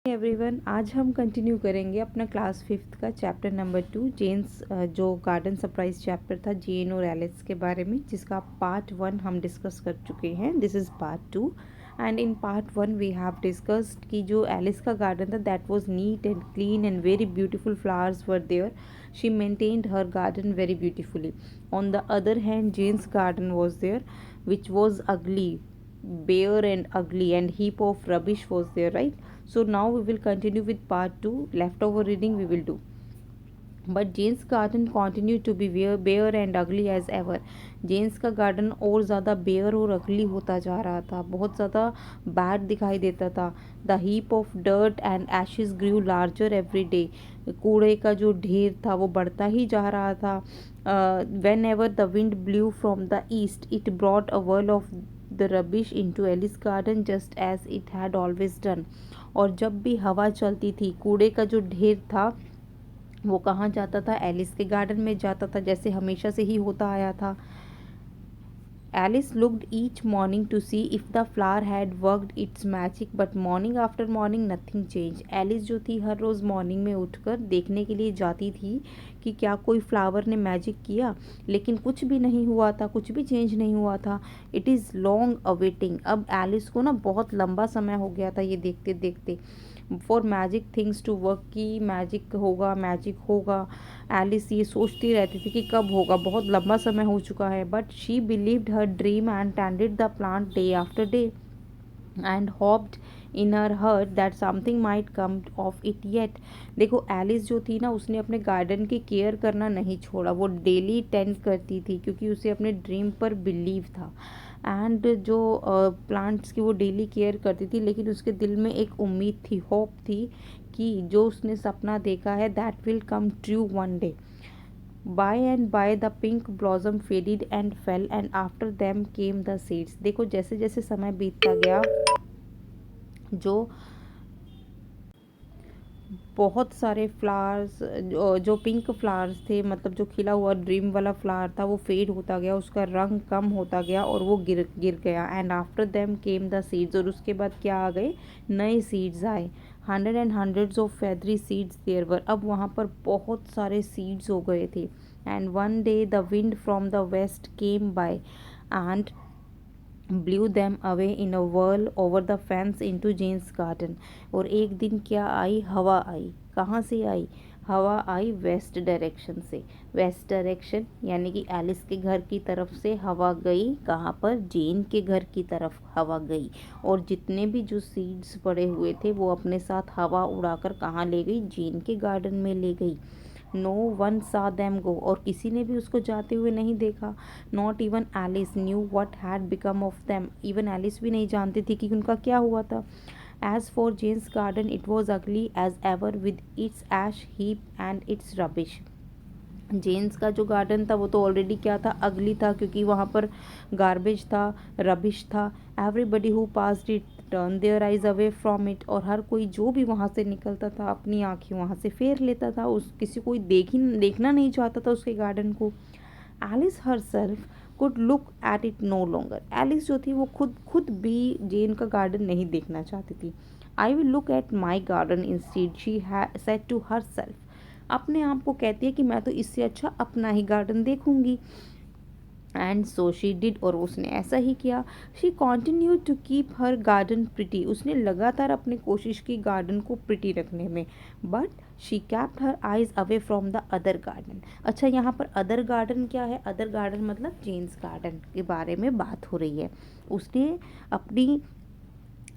Everyone, आज हम continue करेंगे अपना क्लास 5th का चैप्टर नंबर 2 जेन्स जो गार्डन सरप्राइज चैप्टर था जेन और एलिस के बारे में, जिसका पार्ट 1 हम डिस्कस कर चुके हैं. This is part 2 and in part 1 we have discussed कि जो एलिस का गार्डन था that was neat and clean and very beautiful flowers were there. She maintained her garden very beautifully. On the other hand Jane's garden was there which was ugly, bare and ugly, and heap of rubbish was there, right? So now we will continue with part 2. Leftover reading we will do. But Jane's garden continued to be bare and ugly as ever. Jane's का garden और ज़्यादा bear और अगली होता जा रहा था, बहुत ज़्यादा बैड दिखाई देता था. The heap of dirt and ashes grew larger every day. कूड़े का जो ढेर था वो बढ़ता ही जा रहा था. Whenever the wind blew from the east it brought a whirl of the rubbish into Alice garden just as it had always done. और जब भी हवा चलती थी, कूड़े का जो ढेर था वो कहाँ जाता था? एलिस के गार्डन में जाता था, जैसे हमेशा से ही होता आया था. Alice looked each morning to see if the flower had worked its magic, but morning after morning nothing changed. Alice जो थी हर रोज़ मॉर्निंग में उठकर देखने के लिए जाती थी कि क्या कोई फ्लावर ने मैजिक किया, लेकिन कुछ भी नहीं हुआ था, कुछ भी चेंज नहीं हुआ था. It is long awaiting. अब एलिस को ना बहुत लंबा समय हो गया था ये देखते देखते. For magic things to work, की मैजिक होगा, मैजिक होगा. एलिस ये सोचती रहती थी कि कब होगा, बहुत लंबा समय हो चुका है. But she believed her dream and tended the plant day after day and hoped in her heart that something might come of it yet. देखो एलिस जो थी ना, उसने अपने गार्डन की केयर करना नहीं छोड़ा. वो डेली टेंड करती थी क्योंकि उसे अपने ड्रीम पर बिलीव था. एंड जो प्लांट्स की वो डेली केयर करती थी, लेकिन उसके दिल में एक उम्मीद थी, होप थी कि जो उसने सपना देखा है that will come true one day. By and by the pink blossom faded and fell and after them came the seeds. देखो जैसे जैसे समय बीतता गया, जो बहुत सारे फ्लावर्स, जो पिंक फ्लावर्स थे, मतलब जो खिला हुआ ड्रीम वाला फ्लावर था, वो फेड होता गया, उसका रंग कम होता गया और वो गिर गिर गया. And after them came the seeds. और उसके बाद क्या आ गए? नए सीड्स आए. Hundred and hundreds of feathery seeds there were. अब वहाँ पर बहुत सारे सीड्स हो गए थे. And one day the wind from the west came by and blew them away in a whirl over the fence into Jane's garden. और एक दिन क्या आई? हवा आई. कहाँ से आई? हवा आई वेस्ट डायरेक्शन से. वेस्ट डायरेक्शन यानी कि एलिस के घर की तरफ से हवा गई. कहाँ पर? जेन के घर की तरफ हवा गई. और जितने भी जो सीड्स पड़े हुए थे वो अपने साथ हवा उड़ाकर कहाँ ले गई? जेन के गार्डन में ले गई. No one saw them go. और किसी ने भी उसको जाते हुए नहीं देखा. Not even Alice knew what had become of them. इवन एलिस भी नहीं जानती थी कि उनका क्या हुआ था. As for Jane's garden it was ugly as ever with its ash heap and its rubbish. Jane's का जो गार्डन था वो तो ऑलरेडी क्या था? अगली था, क्योंकि वहाँ पर गार्बेज था, रबिश था. Everybody who passed it turn their eyes away from it. और हर कोई जो भी वहाँ से निकलता था अपनी आँखें वहाँ से फेर लेता था. उस किसी कोई देखना नहीं चाहता था उसके गार्डन को. Alice herself could look at it no longer. Alice जो थी वो खुद भी जेन का गार्डन नहीं देखना चाहती थी. I will look at my garden instead, she said to herself. अपने आप को कहती है कि मैं तो इससे अच्छा अपना ही गार्डन देखूंगी. And so she did. और उसने ऐसा ही किया. She continued to keep her garden pretty. उसने लगातार अपनी कोशिश की गार्डन को प्रिटी रखने में. But she kept her eyes away from the other garden. अच्छा, यहाँ पर अदर गार्डन क्या है? अदर गार्डन मतलब जेन्स गार्डन के बारे में बात हो रही है. उसने अपनी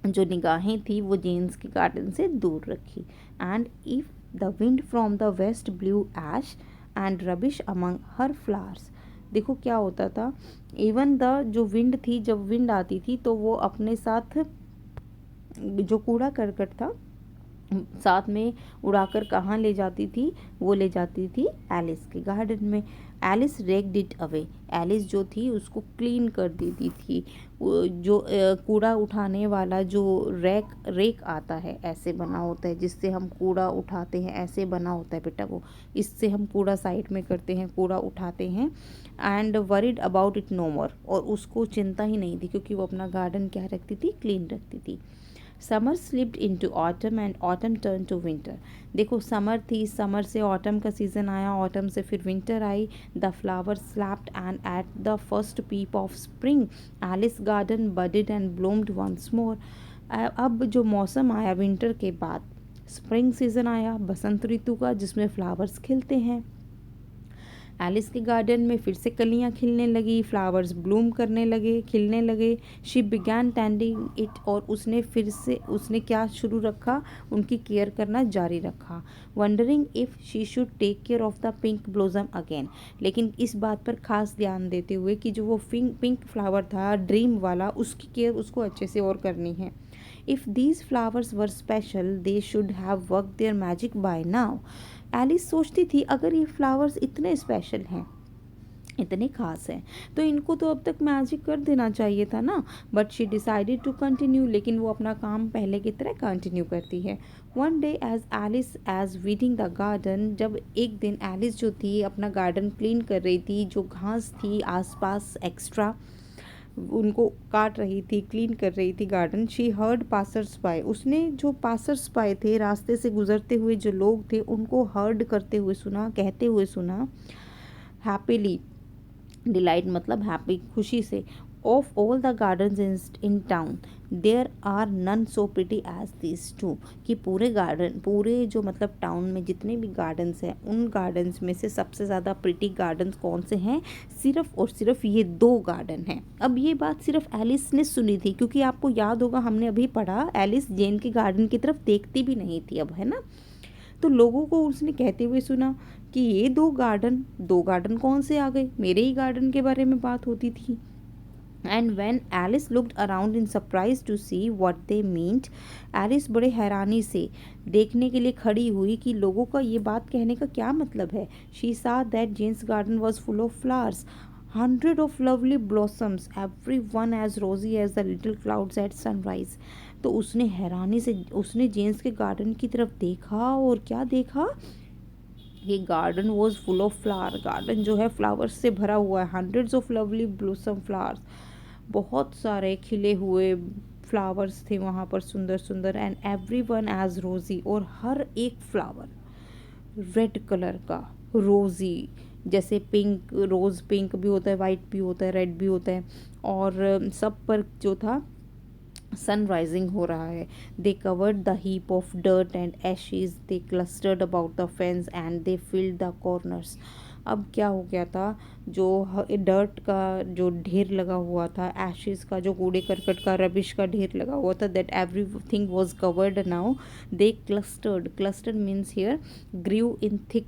जो निगाहें थी वो जेन्स के गार्डन से दूर रखी. And if the wind from the west blew ash and rubbish among her flowers. देखो क्या होता था, इवन द जो विंड थी, जब विंड आती थी तो वो अपने साथ जो कूड़ा करकट था साथ में उड़ाकर कहाँ ले जाती थी? वो ले जाती थी एलिस के गार्डन में. Alice raked it away. Alice जो थी उसको क्लीन कर देती थी. जो कूड़ा उठाने वाला जो रेक आता है, ऐसे बना होता है जिससे हम कूड़ा उठाते हैं, ऐसे बना होता है बेटा वो. इससे हम कूड़ा साइड में करते हैं, कूड़ा उठाते हैं. And worried about it no more. और उसको चिंता ही नहीं थी क्योंकि वो अपना गार्डन क्या रखती थी? क्लीन रखती थी. Summer slipped into autumn and autumn turn to winter. देखो समर थी, समर से ऑटम का सीज़न आया, ऑटम से फिर विंटर आई। The flower slept and at the first peep of spring Alice garden budded and bloomed once more. अब जो मौसम आया विंटर के बाद, स्प्रिंग सीज़न आया, बसंत ऋतु का, जिसमें फ्लावर्स खिलते हैं। एलिस के गार्डन में फिर से कलियां खिलने लगी, फ्लावर्स ब्लूम करने लगे, खिलने लगे। शी बिगैन टेंडिंग इट, और उसने क्या शुरू रखा, उनकी केयर करना जारी रखा। Wondering if she should take care of the pink blossom again, लेकिन इस बात पर खास ध्यान देते हुए कि जो वो पिंक फ्लावर था ड्रीम वाला, उसकी केयर उसको अच्छे से और करनी है। If these flowers were special, they should have worked their magic by now. Alice सोचती थी अगर ये फ्लावर्स इतने स्पेशल हैं, इतने खास हैं, तो इनको तो अब तक मैजिक कर देना चाहिए था ना। But she decided to continue, लेकिन वो अपना काम पहले की तरह कंटिन्यू करती है। One day as Alice as weeding the garden, जब एक दिन एलिस जो थी अपना गार्डन क्लीन कर रही थी, जो घास थी आसपास एक्स्ट्रा उनको काट रही थी, क्लीन कर रही थी garden. She heard passers bye, उसने जो पासर्स बाय थे, रास्ते से गुजरते हुए जो लोग थे, उनको हर्ड करते हुए सुना, कहते हुए सुना, हैप्पीली, डिलाइट मतलब हैप्पी, खुशी से, of all the gardens in town there are none so pretty as this too, कि पूरे गार्डन, पूरे जो मतलब टाउन में जितने भी गार्डन्स हैं, उन गार्डन्स में से सबसे ज़्यादा प्रिटी गार्डन्स कौन से हैं, सिर्फ और सिर्फ ये 2 गार्डन हैं। अब ये बात सिर्फ एलिस ने सुनी थी, क्योंकि आपको याद होगा हमने अभी पढ़ा, एलिस जेन के गार्डन की तरफ देखती भी नहीं थी अब, है ना। तो लोगों को उसने कहते हुए सुना कि ये 2 गार्डन कौन से आ गए, मेरे ही गार्डन के बारे में बात होती थी। And when Alice looked around in surprise to see what they meant, Alice बड़े हैरानी से देखने के लिए खड़ी हुई कि लोगों का ये बात कहने का क्या मतलब है। She saw that Jane's garden was full of flowers, hundred of lovely blossoms, everyone as rosy as the little clouds at sunrise। तो उसने हैरानी से उसने जेम्स के गार्डन की तरफ देखा, और क्या देखा, ये garden was full of flower, garden जो है फ्लावर्स से भरा हुआ है। Hundreds of lovely blossom flowers, बहुत सारे खिले हुए फ्लावर्स थे वहाँ पर, सुंदर सुंदर। एंड एवरी वन एज रोजी, और हर एक फ्लावर रेड कलर का, रोजी, जैसे पिंक, रोज़ पिंक भी होता है, वाइट भी होता है, रेड भी होता है, और सब पर जो था सन राइजिंग हो रहा है। दे covered the heap of dirt and Ashes, they clustered about the fence and they filled the corners. अब क्या हो गया था, जो डर्ट का जो ढेर लगा हुआ था, एशेज का जो कूड़े करकट का, रबिश का ढेर लगा हुआ था, that everything was covered now. They clustered means here grew in thick,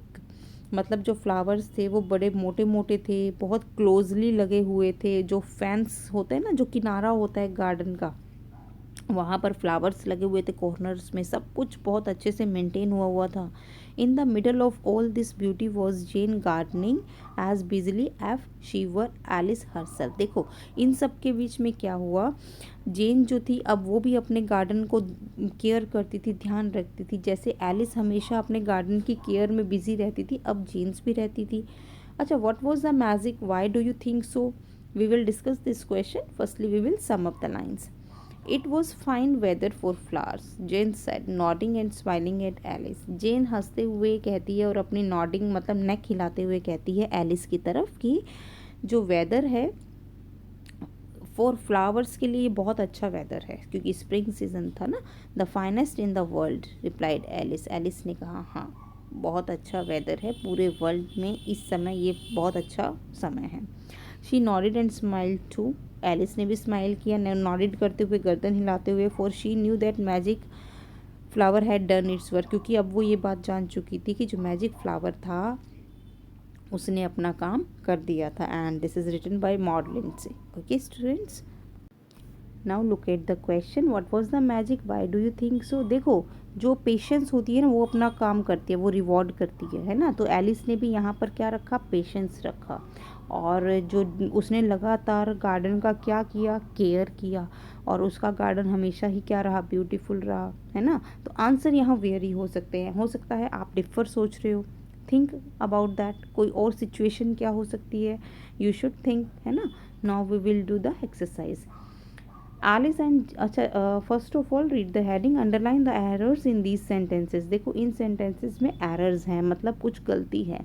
मतलब जो फ्लावर्स थे वो बड़े मोटे मोटे थे, बहुत क्लोजली लगे हुए थे। जो फेंस होता है ना, जो किनारा होता है गार्डन का, वहाँ पर फ्लावर्स लगे हुए थे कॉर्नर्स में, सब कुछ बहुत अच्छे से मेंटेन हुआ हुआ था। In the middle of all this beauty was Jane gardening as busily if she were Alice herself. देखो इन सब के बीच में क्या हुआ, जेन जो थी अब वो भी अपने गार्डन को केयर करती थी, ध्यान रखती थी। जैसे एलिस हमेशा अपने गार्डन की केयर में बिजी रहती थी, अब जेन्स भी रहती थी। अच्छा, what was the magic, why do you think so, we will discuss this question. Firstly we will sum up the lines. It was fine weather for flowers, Jane said, nodding and smiling at Alice. Jane हंसते हुए कहती है और अपनी nodding मतलब नेक हिलाते हुए कहती है एलिस की तरफ कि जो वेदर है फॉर फ्लावर्स के लिए बहुत अच्छा वेदर है, क्योंकि स्प्रिंग सीजन था ना। The finest in the world, replied Alice. Alice ने कहा हाँ, बहुत अच्छा वेदर है पूरे वर्ल्ड में, इस समय ये बहुत अच्छा समय है। She nodded and smiled too, Alice ने भी स्माइल किया, नॉडेड करते हुए, गर्दन हिलाते हुए। For she knew that magic flower had done it's work, क्योंकि अब वो ये बात जान चुकी थी कि जो मैजिक फ्लावर था उसने अपना काम कर दिया था। And this is written by Maud Lindsay. Okay students, now look at the question, what was the magic, why do you think so. देखो जो पेशेंस होती है ना, वो अपना काम करती है, वो रिवॉर्ड करती है ना। तो एलिस ने भी यहाँ पर क्या रखा, पेशेंस रखा, और जो उसने लगातार गार्डन का क्या किया, केयर किया, और उसका गार्डन हमेशा ही क्या रहा, ब्यूटीफुल रहा, है ना। तो आंसर यहाँ वेरी हो सकते हैं, हो सकता है आप डिफर सोच रहे हो, थिंक अबाउट दैट, कोई और सिचुएशन क्या हो सकती है, यू शुड थिंक, है ना। Now we will do the exercise. Alice and, अच्छा first of all read the heading, underline the errors in these sentences. देखो इन सेंटेंसेस में एरर्स हैं, मतलब कुछ गलती है।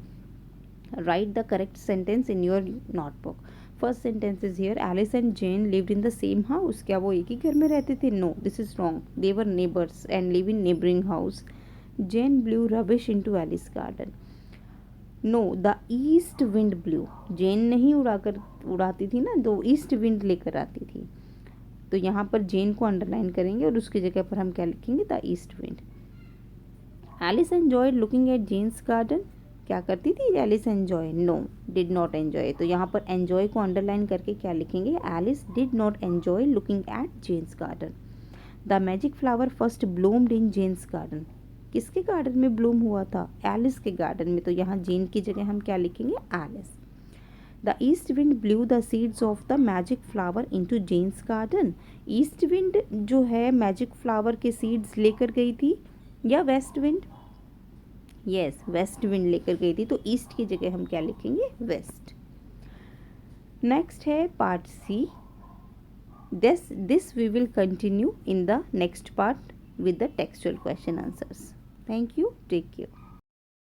Write the correct sentence in your notebook. First sentence is here, Alice and Jane lived in the same house. क्या वो एक ही घर में रहते थे? No, this is wrong, they were neighbours and live in neighbouring house. Jane blew rubbish into Alice garden. No, the east wind blew. Jane नहीं उड़ाती थी ना, तो ईस्ट विंड लेकर आती थी। तो यहाँ पर जेन को अंडरलाइन करेंगे और उसकी जगह पर हम क्या लिखेंगे? The east wind. Alice enjoyed looking at Jane's garden. क्या करती थी Alice enjoy? No, did not enjoy. तो यहाँ पर एंजॉय को अंडरलाइन करके क्या लिखेंगे? Alice did not enjoy looking at Jane's garden. The magic flower first bloomed in Jane's garden. किसके गार्डन में ब्लूम हुआ था? एलिस के गार्डन में। तो यहाँ जेन की जगह हम क्या लिखेंगे? Alice. The east wind blew the seeds of the magic flower into Jane's garden. East wind जो है मैजिक फ्लावर के सीड्स लेकर गई थी, या west wind? Yes, west wind लेकर गई थी, तो ईस्ट की जगह हम क्या लिखेंगे? वेस्ट। नेक्स्ट है part C. This we will continue in the next part with the textual question answers. Thank you. Take care.